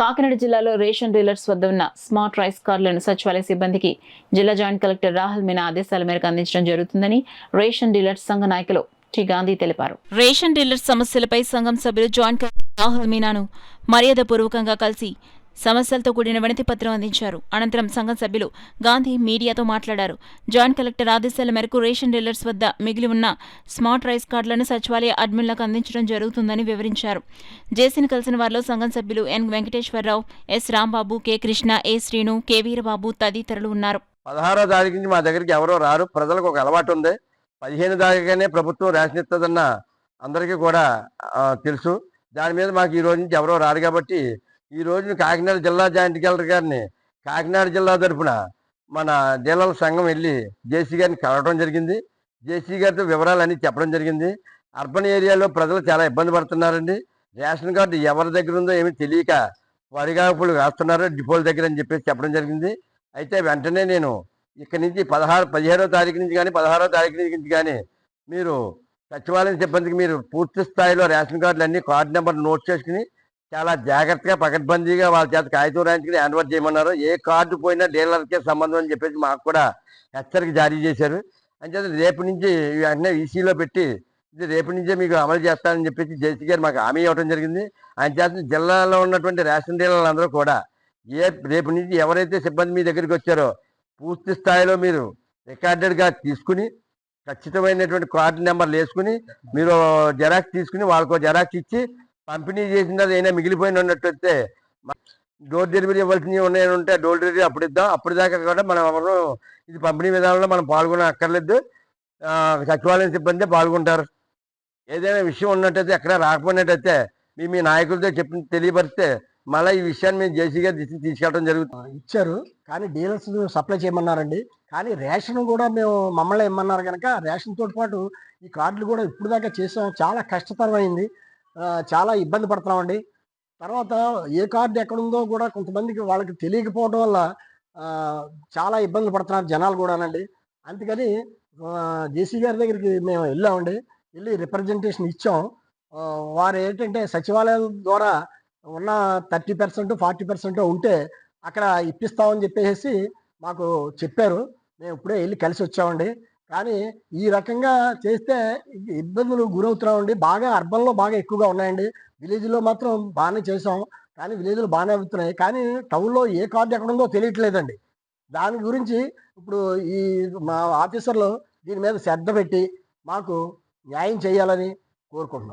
కాకినాడ జిల్లాలో ration dealers వద్ద ఉన్న స్మార్ట్ రైస్ కార్డులను సచివాలయ సిబ్బందికి జిల్లా జాయింట్ కలెక్టర్ రాహుల్ మీనా ఆదేశాల మేరకు అందించడం జరుగుతుందని రేషన్ డీలర్స్ సంఘ నాయకులు టి గాంధీ తెలిపారు. రేషన్ డీలర్స్ సమస్యలపై సంఘం సభ్యులు జాయింట్ కలెక్టర్ రాహుల్ మీనాను మర్యాదపూర్వకంగా కలిసి సమస్యలతో కూడిన వినతి పత్రం అందించారు. అనంతరం సంఘం సభ్యులు గాంధీ మీడియాతో మాట్లాడారు. జాయింట్ కలెక్టర్ ఆదేశాల మేరకు రేషన్ డీలర్స్ వద్ద మిగిలి ఉన్న స్మార్ట్ రైస్ కార్డులను సచివాలయ అడ్మిన్లకు అందించడం జరుగుతుందని వివరించారు. జేసీని కలిసిన వారిలో సంఘం సభ్యులు ఎన్ వెంకటేశ్వరరావు, ఎస్ రాంబాబు, కె కృష్ణ, ఏ శ్రీను, కె వీరబాబు తదితరులు ఉన్నారు. 16వ తారీఖు నుంచి మా దగ్గరికి ఎవరో రారు. ప్రజలకు ఒక అలవాటు ఉంది. 15 తారీఖునే ప్రభుత్వం రేషన్ ఇస్తుందన్న అందరికీ కూడా తెలుసు. దాని మీద మాకు ఈ రోజు నుంచి ఎవరో రారు కాబట్టి ఈ రోజు కాకినాడ జిల్లా జాయింట్ కలెక్టర్ గారిని కాకినాడ జిల్లా తరఫున మన డీలర్ల సంఘం వెళ్ళి జేసీ గారిని కలవడం జరిగింది. జేసీ గారితో వివరాలన్నీ చెప్పడం జరిగింది. అర్బన్ ఏరియాలో ప్రజలు చాలా ఇబ్బంది పడుతున్నారండి. రేషన్ కార్డు ఎవరి దగ్గర ఉందో ఏమీ తెలియక వరిగాపులు వేస్తున్నారు డిపోల దగ్గర అని చెప్పేసి చెప్పడం జరిగింది. అయితే వెంటనే నేను ఇక్కడి నుంచి 17వ తారీఖు నుంచి కానీ 16వ తారీఖు నుంచి కానీ మీరు సచివాలయం సిబ్బందికి మీరు పూర్తి స్థాయిలో రేషన్ కార్డులు అన్ని కార్డు నెంబర్ నోట్ చేసుకుని చాలా జాగ్రత్తగా పకడ్బందీగా వాళ్ళ చేత కాగితం రాయించుకుని హ్యాండ్ ఓవర్ చేయమన్నారు. ఏ కార్డు పోయినా డీలర్కే సంబంధం అని చెప్పేసి మాకు కూడా హెచ్చరిక జారీ చేశారు. అంచేత రేపు నుంచి వెంటనే ఈసీలో పెట్టి ఇది రేపు నుంచే మీకు అమలు చేస్తానని చెప్పేసి జేసీ గారు మాకు హామీ ఇవ్వడం జరిగింది. ఆయన చేత జిల్లాలో ఉన్నటువంటి రేషన్ డీలర్లందరూ కూడా రేపు నుంచి ఎవరైతే సిబ్బంది మీ దగ్గరికి వచ్చారో పూర్తి స్థాయిలో మీరు రికార్డెడ్గా తీసుకుని ఖచ్చితమైనటువంటి కార్డు నెంబర్లు వేసుకుని మీరు జెరాక్స్ తీసుకుని వాళ్ళకు జెరాక్స్ ఇచ్చి పంపిణీ చేసిన ఏదైనా మిగిలిపోయిన ఉన్నట్టయితే డోర్ డెలివరీ ఇవ్వాల్సినవి ఉన్నాయని ఉంటే డోర్ డెలివరీ అప్పుడు ఇద్దాం. అప్పుడు దాకా కూడా మనం ఎవరు ఇది పంపిణీ విధానంలో మనం పాల్గొన అక్కర్లేదు. సచివాలయం సిబ్బంది పాల్గొంటారు. ఏదైనా విషయం ఉన్నట్టయితే ఎక్కడ రాకపోయినట్టయితే మీ నాయకులతో తెలియపరిస్తే మళ్ళీ ఈ విషయాన్ని మేము జేసీ గారి దృష్టికి తీసుకెళ్ళడం జరుగుతుంది. ఇచ్చారు కానీ డీలర్స్ సప్లై చేయమన్నారండి. కానీ రేషన్ కూడా మమ్మల్ని ఇమ్మన్నారు కనుక రేషన్తో పాటు ఈ కార్డులు కూడా ఇప్పుడు దాకా చేసాం. చాలా కష్టతరమైంది. చాలా ఇబ్బంది పడుతున్నామండి. తర్వాత ఏ కార్డు ఎక్కడుందో కూడా కొంతమందికి వాళ్ళకి తెలియకపోవడం వల్ల చాలా ఇబ్బందులు పడుతున్నారు జనాలు కూడానండి. అందుకని జేసీ గారి దగ్గరికి మేము వెళ్ళామండి. వెళ్ళి రిప్రజెంటేషన్ ఇచ్చాం. వారు ఏంటంటే సచివాలయం ద్వారా ఉన్న 30% 40% ఉంటే అక్కడ ఇప్పిస్తామని చెప్పేసి మాకు చెప్పారు. మేము ఇప్పుడే వెళ్ళి కలిసి వచ్చామండి. కానీ ఈ రకంగా చేస్తే ఇబ్బందులు గురవుతున్నామండి. బాగా అర్బన్లో బాగా ఎక్కువగా ఉన్నాయండి. విలేజ్లో మాత్రం బాగానే చేసాం. కానీ విలేజ్లో బాగానే అవుతున్నాయి. కానీ టౌన్లో ఏ కార్డు ఎక్కడుందో తెలియట్లేదండి. దాని గురించి ఇప్పుడు ఈ మా ఆఫీసర్లు దీని మీద శ్రద్ధ పెట్టి మాకు న్యాయం చేయాలని కోరుకుంటున్నాం.